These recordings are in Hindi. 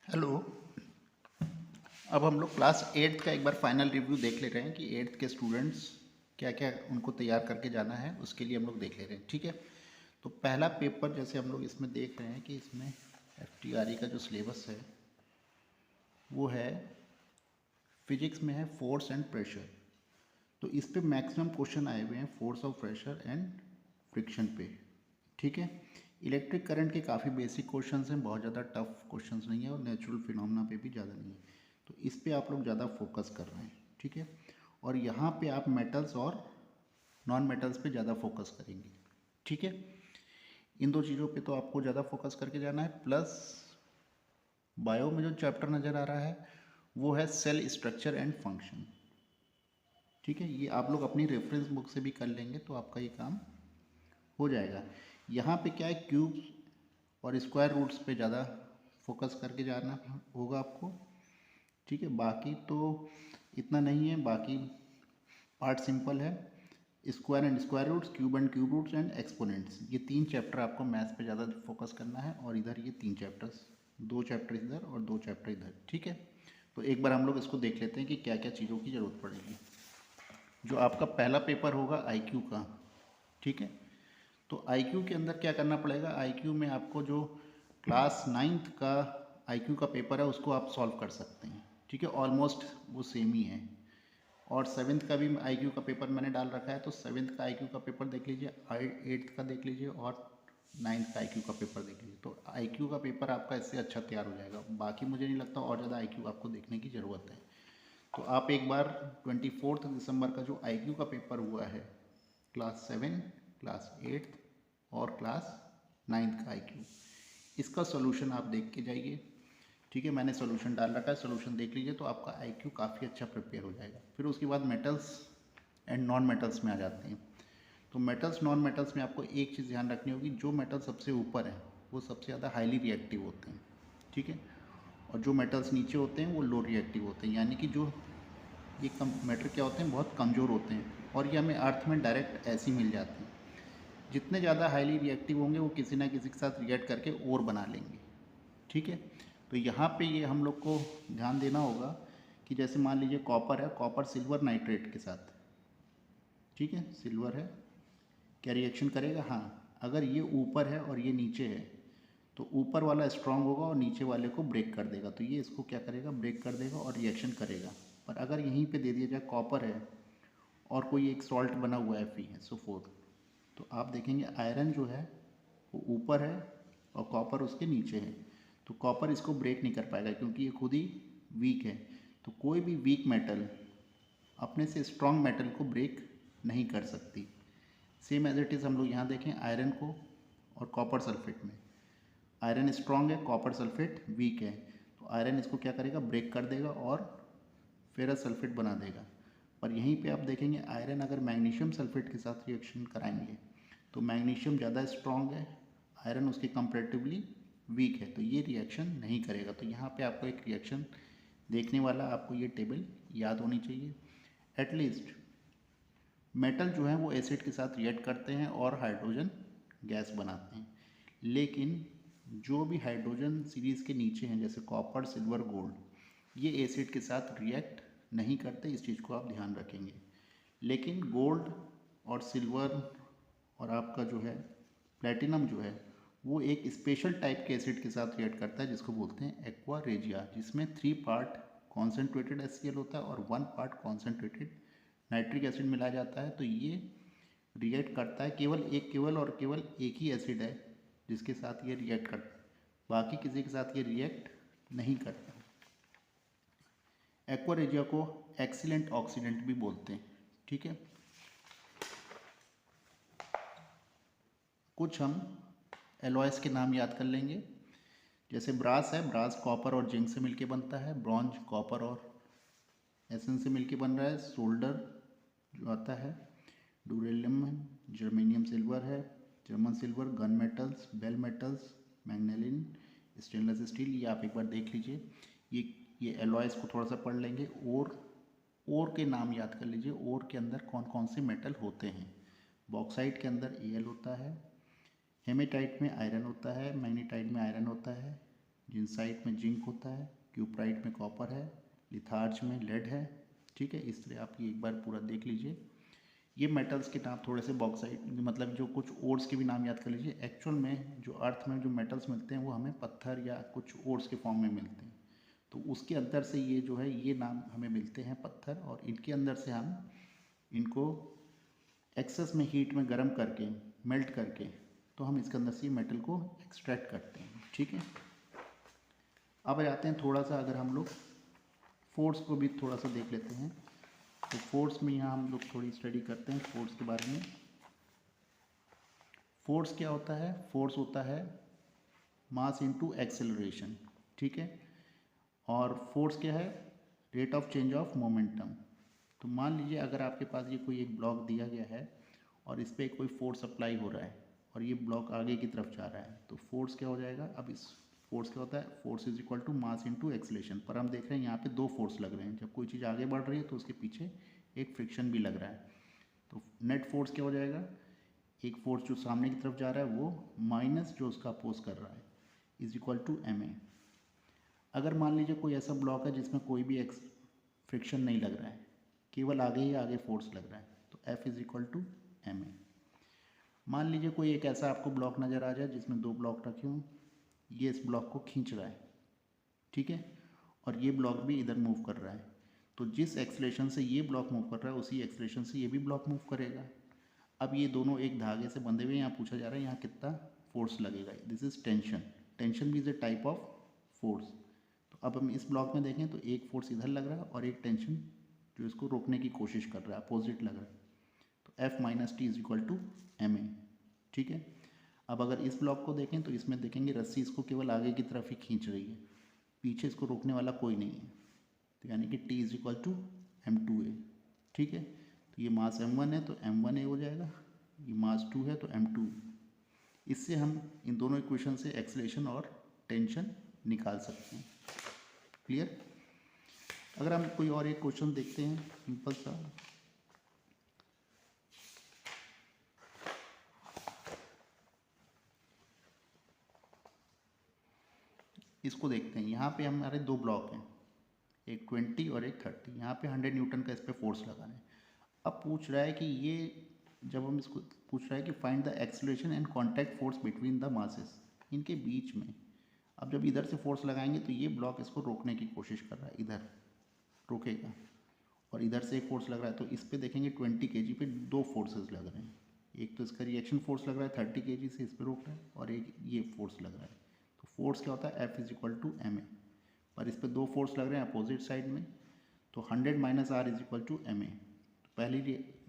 हेलो। अब हम लोग क्लास एट्थ का एक बार फाइनल रिव्यू देख ले रहे हैं कि एट्थ के स्टूडेंट्स क्या क्या उनको तैयार करके जाना है, उसके लिए हम लोग देख ले रहे हैं। ठीक है, तो पहला पेपर जैसे हम लोग इसमें देख रहे हैं कि इसमें FTRE का जो सिलेबस है वो है, फिजिक्स में है फोर्स एंड प्रेशर। तो इस पे मैक्सिमम क्वेश्चन आए हुए हैं force of pressure and friction पे। ठीक है, इलेक्ट्रिक करंट के काफ़ी बेसिक क्वेश्चंस हैं, बहुत ज़्यादा टफ क्वेश्चंस नहीं है, और नेचुरल फिनोमेना पे भी ज़्यादा नहीं है। तो इस पे आप लोग ज़्यादा फोकस कर रहे हैं। ठीक है, और यहाँ पे आप मेटल्स और नॉन मेटल्स पे ज़्यादा फोकस करेंगे। ठीक है, इन दो चीज़ों पे तो आपको ज़्यादा फोकस करके जाना है। प्लस बायो में जो चैप्टर नज़र आ रहा है वो है सेल स्ट्रक्चर एंड फंक्शन। ठीक है, ये आप लोग अपनी रेफरेंस बुक से भी कर लेंगे तो आपका ये काम हो जाएगा। यहाँ पे क्या है, क्यूब्स और स्क्वायर रूट्स पे ज़्यादा फोकस करके जाना होगा आपको। ठीक है, बाकी तो इतना नहीं है, बाकी पार्ट सिंपल है। Square and square roots, cube and cube roots and exponents, ये तीन चैप्टर आपको मैथ्स पे ज़्यादा फोकस करना है। और इधर ये तीन चैप्टर्स, दो चैप्टर इधर और दो चैप्टर इधर। ठीक है, तो एक बार हम लोग इसको देख लेते हैं कि क्या क्या चीज़ों की ज़रूरत पड़ेगी। जो आपका पहला पेपर होगा IQ का। ठीक है, तो IQ के अंदर क्या करना पड़ेगा, IQ में आपको जो क्लास नाइन्थ का IQ का पेपर है उसको आप सॉल्व कर सकते हैं। ठीक है, ऑलमोस्ट वो सेम ही है। और सेवन्थ का भी IQ का पेपर मैंने डाल रखा है, तो सेवन्थ का IQ का पेपर देख लीजिए, एट्थ का देख लीजिए, और नाइन्थ का IQ का पेपर देख लीजिए। तो IQ का पेपर आपका इससे अच्छा तैयार हो जाएगा। बाकी मुझे नहीं लगता और ज़्यादा IQ आपको देखने की ज़रूरत है। तो आप एक बार 24 दिसंबर का जो IQ का पेपर हुआ है, क्लास 7, क्लास 8 और क्लास 9 का IQ, इसका सॉल्यूशन आप देख के जाइए। ठीक है, मैंने सॉल्यूशन डाल रखा है, सॉल्यूशन देख लीजिए तो आपका IQ काफ़ी अच्छा प्रिपेयर हो जाएगा। फिर उसके बाद मेटल्स एंड नॉन मेटल्स में आ जाते हैं। तो मेटल्स नॉन मेटल्स में आपको एक चीज़ ध्यान रखनी होगी, जो मेटल सबसे ऊपर है वो सबसे ज़्यादा हाईली रिएक्टिव होते हैं। ठीक है, और जो मेटल्स नीचे होते हैं वो लो रिएक्टिव होते हैं, यानी कि जो ये कम मैटर क्या होते हैं, बहुत कमज़ोर होते हैं, और ये हमें अर्थ में डायरेक्ट ऐसे ही मिल जाते हैं। जितने ज़्यादा हाईली रिएक्टिव होंगे वो किसी ना किसी के साथ रिएक्ट करके और बना लेंगे। ठीक है, तो यहाँ पे ये हम लोग को ध्यान देना होगा कि जैसे मान लीजिए कॉपर है, कॉपर सिल्वर नाइट्रेट के साथ, ठीक है, सिल्वर है, क्या रिएक्शन करेगा, हाँ, अगर ये ऊपर है और ये नीचे है तो ऊपर वाला स्ट्रांग होगा और नीचे वाले को ब्रेक कर देगा, तो ये इसको क्या करेगा, ब्रेक कर देगा और रिएक्शन करेगा। पर अगर यहीं पे दे दिया जाए कॉपर है और कोई एक सॉल्ट बना हुआ है Fe, तो आप देखेंगे आयरन जो है वो ऊपर है और कॉपर उसके नीचे है, तो कॉपर इसको ब्रेक नहीं कर पाएगा क्योंकि ये खुद ही वीक है। तो कोई भी वीक मेटल अपने से स्ट्रॉन्ग मेटल को ब्रेक नहीं कर सकती। सेम एज इट इज़ हम लोग यहाँ देखें आयरन को और कॉपर सल्फेट में, आयरन स्ट्रॉन्ग है, कॉपर सल्फेट वीक है, तो आयरन इसको क्या करेगा, ब्रेक कर देगा और फेरस सल्फेट बना देगा। पर यहीं पे आप देखेंगे आयरन अगर मैग्नीशियम सल्फेट के साथ रिएक्शन कराएंगे तो मैग्नीशियम ज़्यादा स्ट्रॉन्ग है, आयरन उसके कंपेरेटिवली वीक है, तो ये रिएक्शन नहीं करेगा। तो यहाँ पे आपको एक रिएक्शन देखने वाला आपको ये टेबल याद होनी चाहिए। एटलीस्ट मेटल जो है वो एसिड के साथ रिएक्ट करते हैं और हाइड्रोजन गैस बनाते हैं, लेकिन जो भी हाइड्रोजन सीरीज़ के नीचे हैं जैसे कॉपर सिल्वर गोल्ड, ये एसिड के साथ रिएक्ट नहीं करते, इस चीज़ को आप ध्यान रखेंगे। लेकिन गोल्ड और सिल्वर और आपका जो है प्लेटिनम जो है वो एक स्पेशल टाइप के एसिड के साथ रिएक्ट करता है जिसको बोलते हैं एक्वा रेजिया, जिसमें 3 पार्ट कॉन्सेंट्रेटेड HCl होता है और 1 पार्ट कॉन्सेंट्रेटेड नाइट्रिक एसिड मिलाया जाता है। तो ये रिएक्ट करता है, केवल एक ही एसिड है जिसके साथ ये रिएक्ट करता है, बाकी किसी के साथ ये रिएक्ट नहीं करता। एक्वा रेजिया को एक्सीलेंट ऑक्सीडेंट भी बोलते हैं। ठीक है, कुछ हम एलॉयस के नाम याद कर लेंगे। जैसे ब्रास है, ब्रास कॉपर और जिंक से मिलके बनता है। ब्रॉन्ज कॉपर और एसन से मिलके बन रहा है। सोल्डर जो आता है, डूरेलियम, जर्मेनियम सिल्वर है, German silver, gun metals, bell metals, magnalium, stainless steel, ये आप एक बार देख लीजिए। ये एलॉयस को थोड़ा सा पढ़ लेंगे। और के नाम याद कर लीजिए, और के अंदर कौन कौन से मेटल होते हैं। बॉक्साइट के अंदर Al होता है, हेमेटाइट में आयरन होता है, मैग्नेटाइट में आयरन होता है, जिनसाइट में जिंक होता है, क्यूपराइट में कॉपर है, लिथार्ज में लेड है। ठीक है, इस तरह आप ये एक बार पूरा देख लीजिए। ये मेटल्स के नाम थोड़े से बॉक्साइट, मतलब जो कुछ ओर्स के भी नाम याद कर लीजिए। एक्चुअल में जो अर्थ में जो मेटल्स मिलते हैं वो हमें पत्थर या कुछ ओर्स के फॉर्म में मिलते हैं, तो उसके अंदर से ये जो है ये नाम हमें मिलते हैं पत्थर, और इनके अंदर से हम इनको एक्सेस में हीट में गर्म करके मेल्ट करके तो हम इसके अंदर से मेटल को एक्सट्रैक्ट करते हैं। ठीक है, अब जाते हैं थोड़ा सा, अगर हम लोग फोर्स को भी थोड़ा सा देख लेते हैं, तो फोर्स में यहाँ हम लोग थोड़ी स्टडी करते हैं फोर्स के बारे में। फोर्स क्या होता है? फोर्स होता है मास इनटू एक्सेलरेशन। ठीक है, और फोर्स क्या है? Rate of change of momentum. तो मान लीजिए अगर आपके पास ये कोई एक ब्लॉक दिया गया है और इस पर कोई फोर्स अप्लाई हो रहा है और ये ब्लॉक आगे की तरफ जा रहा है, तो फोर्स क्या हो जाएगा? अब इस फोर्स क्या होता है? Force is equal to mass into acceleration. पर हम देख रहे हैं यहाँ पे दो फोर्स लग रहे हैं। जब कोई चीज़ आगे बढ़ रही है तो उसके पीछे एक फ्रिक्शन भी लग रहा है, तो नेट फोर्स क्या हो जाएगा? एक फोर्स जो सामने की तरफ जा रहा है वो माइनस जो उसका अपोज कर रहा है is equal to M A. अगर मान लीजिए कोई ऐसा ब्लॉक है जिसमें कोई भी फ्रिक्शन नहीं लग रहा है, केवल आगे ही आगे फोर्स लग रहा है, तो F is equal to M A. मान लीजिए कोई एक ऐसा आपको ब्लॉक नज़र आ जाए जिसमें दो ब्लॉक रखे हों, ये इस ब्लॉक को खींच रहा है, ठीक है, और ये ब्लॉक भी इधर मूव कर रहा है, तो जिस एक्सलेशन से ये ब्लॉक मूव कर रहा है उसी एक्सलेशन से ये भी ब्लॉक मूव करेगा। अब ये दोनों एक धागे से बंधे हुए, यहाँ पूछा जा रहा है यहाँ कितना फोर्स लगेगा। This is tension. टेंशन भी is a type of force. तो अब हम इस ब्लॉक में देखें तो एक फोर्स इधर लग रहा है और एक टेंशन जो इसको रोकने की कोशिश कर रहा है, अपोजिट लग रहा है, तो F minus T is equal to M A. ठीक है, अब अगर इस ब्लॉक को देखें तो इसमें देखेंगे रस्सी इसको केवल आगे की तरफ ही खींच रही है, पीछे इसको रोकने वाला कोई नहीं है, तो यानी कि T is equal to M two A. ठीक है, तो ये मास m1 है तो m1a हो जाएगा, ये मास 2 है तो m2। इससे हम इन दोनों इक्वेशन से एक्सेलरेशन और टेंशन निकाल सकते हैं। क्लियर? अगर हम कोई और एक क्वेश्चन देखते हैं सिंपल सा, इसको देखते हैं। यहाँ पे हमारे दो ब्लॉक हैं, एक 20 और एक 30। यहाँ पे 100 न्यूटन का इस पर फोर्स लगा है। अब पूछ रहा है कि ये, जब हम इसको पूछ रहा है कि find the acceleration and contact force between the masses, इनके बीच में। अब जब इधर से फोर्स लगाएंगे तो ये ब्लॉक इसको रोकने की कोशिश कर रहा है, इधर रोकेगा, और इधर से एक फोर्स लग रहा है, तो इस पे देखेंगे 20 kg पे दो फोर्सेस लग रहे हैं। एक तो इसका रिएक्शन फोर्स लग रहा है 30 kg से, इस पर रोक रहा है, और एक ये फोर्स लग रहा है। तो फोर्स क्या होता है? F is equal to M A. पर इस पर दो फोर्स लग रहे हैं अपोजिट साइड में, तो 100 minus R is equal to M A. तो पहली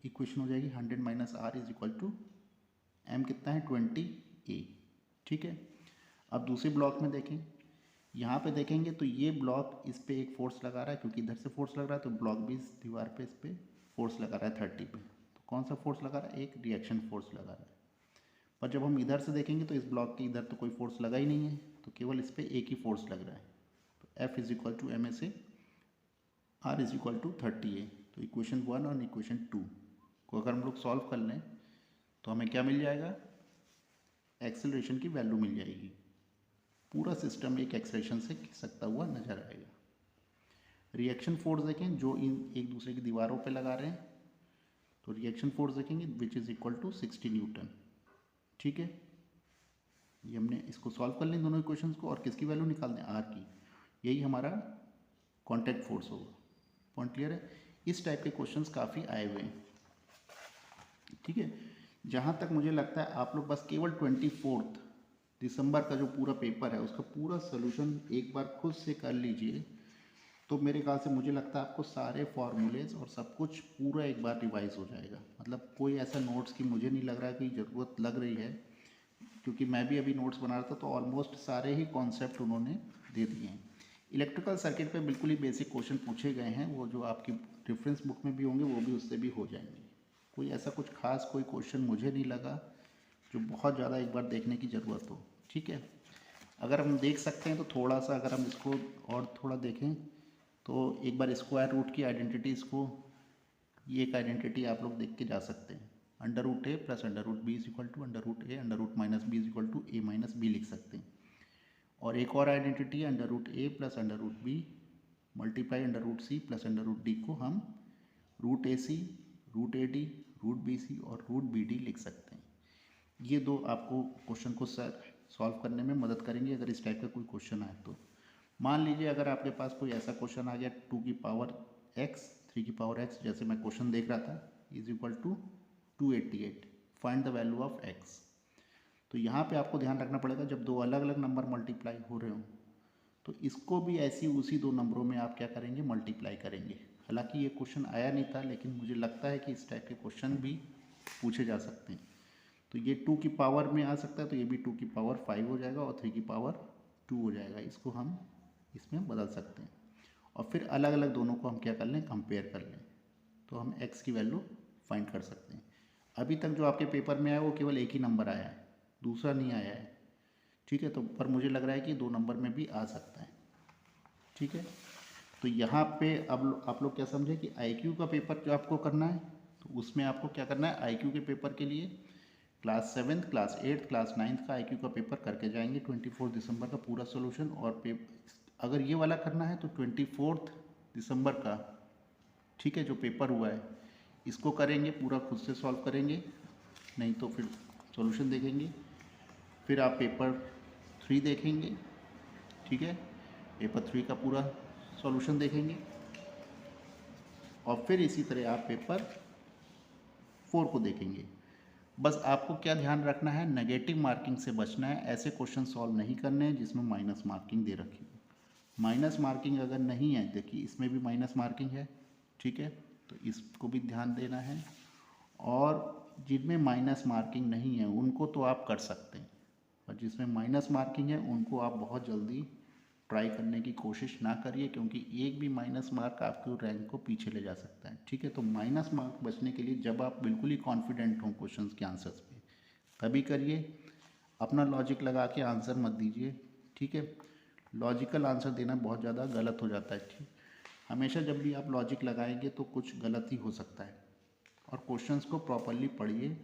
इक्वेशन हो जाएगी 100 minus R is equal to M कितना है? 20 ए। ठीक है, अब दूसरे ब्लॉक में देखें, यहाँ पे देखेंगे तो ये ब्लॉक इस पे एक फोर्स लगा रहा है, क्योंकि इधर से फोर्स लग रहा है, तो ब्लॉक भी इस दीवार पे इस पे फोर्स लगा रहा है 30 पे। तो कौन सा फोर्स लगा रहा है? एक रिएक्शन फोर्स लगा रहा है। पर जब हम इधर से देखेंगे तो इस ब्लॉक के इधर तो कोई फोर्स लगा ही नहीं है, तो केवल इस पर एक ही फोर्स लग रहा है। तो F is equal to M A से R is equal to 30 A. तो इक्वेशन 1 और इक्वेशन 2 को अगर हम लोग सॉल्व कर लें तो हमें क्या मिल जाएगा? एक्सेलरेशन की वैल्यू मिल जाएगी। पूरा सिस्टम एक एक्सेलरेशन से खिसकता हुआ नजर आएगा। रिएक्शन फोर्स देखें जो इन एक दूसरे की दीवारों पे लगा रहे हैं, तो रिएक्शन फोर्स देखेंगे which is equal to 60 newton. ठीक है, ये हमने इसको सॉल्व कर लें दोनों इक्वेशंस को, और किसकी वैल्यू निकाल दें? आर की। यही हमारा कॉन्टैक्ट फोर्स होगा। पॉइंट क्लियर है? इस टाइप के क्वेश्चंस काफ़ी आए हुए हैं। ठीक है, जहाँ तक मुझे लगता है आप लोग बस केवल 24 दिसंबर का जो पूरा पेपर है उसका पूरा सोल्यूशन एक बार खुद से कर लीजिए, तो मेरे ख्याल से मुझे लगता है आपको सारे फॉर्मूलेज और सब कुछ पूरा एक बार रिवाइज हो जाएगा। मतलब कोई ऐसा नोट्स की मुझे नहीं लग रहा है कि ज़रूरत लग रही है, क्योंकि मैं भी अभी नोट्स बना रहा था तो ऑलमोस्ट सारे ही कॉन्सेप्ट उन्होंने दे दिए हैं। इलेक्ट्रिकल सर्किट पे बिल्कुल ही बेसिक क्वेश्चन पूछे गए हैं, वो जो आपकी रेफरेंस बुक में भी होंगे वो भी उससे भी हो जाएंगे। कोई ऐसा कुछ खास कोई क्वेश्चन मुझे नहीं लगा जो बहुत ज़्यादा एक बार देखने की ज़रूरत हो। ठीक है, अगर हम देख सकते हैं तो थोड़ा सा अगर हम इसको और थोड़ा देखें तो एक बार स्क्वायर रूट की आइडेंटिटी, इसको ये एक आइडेंटिटी आप लोग देख के जा सकते हैं। Under root A plus under root B is equal to under root A under root minus B is equal to A minus B लिख सकते हैं। और एक और आइडेंटिटी है under root A plus under root B multiply under root C plus under root D को हम root A C, root A D, root B C और रूट बी डी लिख सकते हैं। ये दो आपको क्वेश्चन को सॉल्व करने में मदद करेंगे अगर इस टाइप का कोई क्वेश्चन आए तो। मान लीजिए अगर आपके पास कोई ऐसा क्वेश्चन आ गया 2 की पावर x 3 की पावर x, जैसे मैं क्वेश्चन देख रहा था, is equal to 288, find the value of x। तो यहाँ पे आपको ध्यान रखना पड़ेगा जब दो अलग अलग नंबर मल्टीप्लाई हो रहे हो तो इसको भी ऐसी उसी दो नंबरों में आप क्या करेंगे, मल्टीप्लाई करेंगे। हालांकि ये क्वेश्चन आया नहीं था लेकिन मुझे लगता है कि इस टाइप के क्वेश्चन भी पूछे जा सकते हैं। तो ये 2 की पावर में आ सकता है तो ये भी 2 की पावर 5 हो जाएगा और 3 की पावर 2 हो जाएगा। इसको हम इसमें बदल सकते हैं और फिर अलग अलग दोनों को हम क्या कर लें, कंपेयर कर लें, तो हम x की वैल्यू फाइंड कर सकते हैं। अभी तक जो आपके पेपर में आया वो केवल एक ही नंबर आया है, दूसरा नहीं आया है, ठीक है। तो पर मुझे लग रहा है कि 2 नंबर में भी आ सकता है, ठीक है। तो यहाँ पे अब आप लोग क्या समझे कि IQ का पेपर जो आपको करना है तो उसमें आपको क्या करना है, IQ के पेपर के लिए class 7th, class 8th, class 9th का IQ का पेपर करके जाएंगे 24 दिसंबर का पूरा सोल्यूशन। और अगर ये वाला करना है तो 24 दिसंबर का, ठीक है, जो पेपर हुआ है इसको करेंगे, पूरा खुद से सॉल्व करेंगे, नहीं तो फिर सॉल्यूशन देखेंगे। फिर आप पेपर 3 देखेंगे, ठीक है, पेपर 3 का पूरा सॉल्यूशन देखेंगे और फिर इसी तरह आप पेपर 4 को देखेंगे। बस आपको क्या ध्यान रखना है, नेगेटिव मार्किंग से बचना है। ऐसे क्वेश्चन सॉल्व नहीं करने हैं जिसमें माइनस मार्किंग दे रखी हो। माइनस मार्किंग अगर नहीं है, देखिए इसमें भी माइनस मार्किंग है, ठीक है, तो इसको भी ध्यान देना है। और जिनमें माइनस मार्किंग नहीं है उनको तो आप कर सकते हैं, और जिसमें माइनस मार्किंग है उनको आप बहुत जल्दी ट्राई करने की कोशिश ना करिए, क्योंकि एक भी माइनस मार्क आपके रैंक को पीछे ले जा सकता है, ठीक है। तो माइनस मार्क बचने के लिए जब आप बिल्कुल ही कॉन्फिडेंट हों क्वेश्चंस के आंसर्स पे तभी करिए, अपना लॉजिक लगा के आंसर मत दीजिए, ठीक है। लॉजिकल आंसर देना बहुत ज़्यादा गलत हो जाता है, ठीक। हमेशा जब भी आप लॉजिक लगाएंगे तो कुछ गलत ही हो सकता है। और क्वेश्चंस को प्रॉपरली पढ़िए।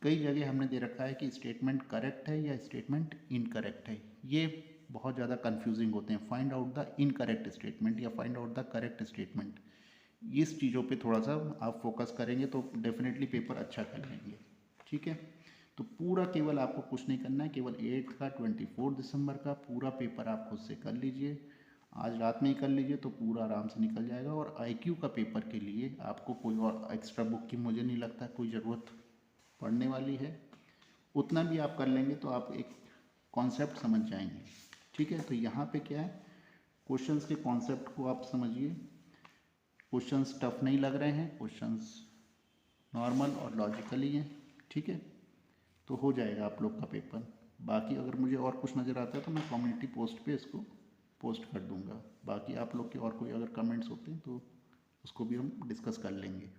कई जगह हमने दे रखा है कि स्टेटमेंट करेक्ट है या स्टेटमेंट इनकरेक्ट है, ये बहुत ज़्यादा कंफ्यूजिंग होते हैं। Find out the incorrect statement या find out the correct statement, इस चीज़ों पे थोड़ा सा आप फोकस करेंगे तो डेफिनेटली पेपर अच्छा कर लेंगे, ठीक है। तो पूरा केवल आपको कुछ नहीं करना है, केवल 8th का 24 दिसंबर का पूरा पेपर आप खुद से कर लीजिए, आज रात में ही कर लीजिए तो पूरा आराम से निकल जाएगा। और IQ का पेपर के लिए आपको कोई और एक्स्ट्रा बुक की मुझे नहीं लगता कोई ज़रूरत पड़ने वाली है। उतना भी आप कर लेंगे तो आप एक कॉन्सेप्ट समझ जाएंगे, ठीक है। तो यहाँ पे क्या है, क्वेश्चंस के कॉन्सेप्ट को आप समझिए। क्वेश्चंस टफ नहीं लग रहे हैं, क्वेश्चंस नॉर्मल और लॉजिकली हैं, ठीक है। तो हो जाएगा आप लोग का पेपर। बाकी अगर मुझे और कुछ नज़र आता है तो मैं कम्युनिटी पोस्ट पे इसको पोस्ट कर दूंगा। बाकी आप लोग के और कोई अगर कमेंट्स होते हैं तो उसको भी हम डिस्कस कर लेंगे।